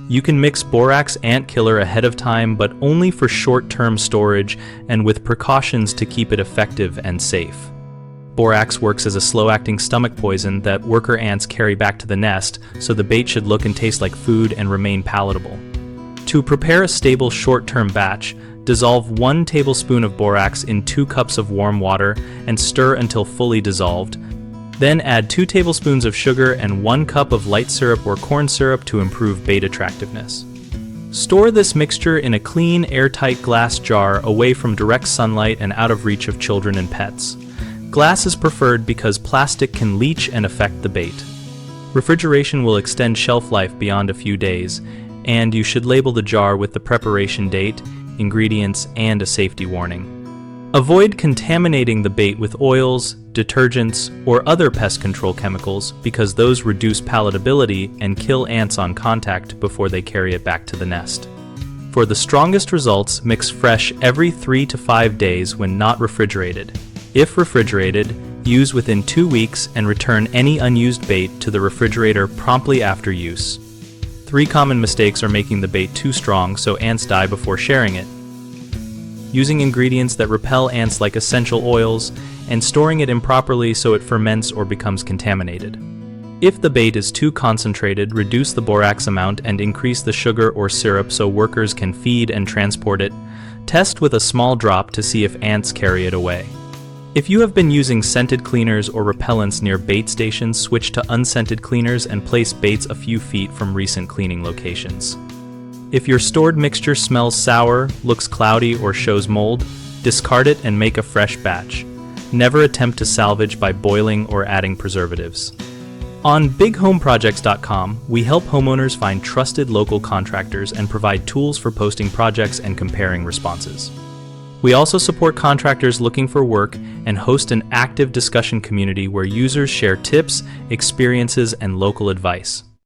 You can mix borax ant killer ahead of time, but only for short-term storage and with precautions to keep it effective and safe. Borax works as a slow-acting stomach poison that worker ants carry back to the nest, so the bait should look and taste like food and remain palatable. To prepare a stable short-term batch, dissolve 1 tablespoon of borax in 2 cups of warm water and stir until fully dissolved. Then add 2 tablespoons of sugar and 1 cup of light syrup or corn syrup to improve bait attractiveness. Store this mixture in a clean, airtight glass jar away from direct sunlight and out of reach of children and pets. Glass is preferred because plastic can leach and affect the bait. Refrigeration will extend shelf life beyond a few days, and you should label the jar with the preparation date, ingredients, and a safety warning. Avoid contaminating the bait with oils, detergents, or other pest control chemicals because those reduce palatability and kill ants on contact before they carry it back to the nest. For the strongest results, mix fresh every 3 to 5 days when not refrigerated. If refrigerated, use within 2 weeks and return any unused bait to the refrigerator promptly after use. 3 common mistakes are making the bait too strong so ants die before sharing it, using ingredients that repel ants like essential oils, and storing it improperly so it ferments or becomes contaminated. If the bait is too concentrated, reduce the borax amount and increase the sugar or syrup so workers can feed and transport it. Test with a small drop to see if ants carry it away. If you have been using scented cleaners or repellents near bait stations, switch to unscented cleaners and place baits a few feet from recent cleaning locations. If your stored mixture smells sour, looks cloudy, or shows mold, discard it and make a fresh batch. Never attempt to salvage by boiling or adding preservatives. On bighomeprojects.com, we help homeowners find trusted local contractors and provide tools for posting projects and comparing responses. We also support contractors looking for work and host an active discussion community where users share tips, experiences, and local advice.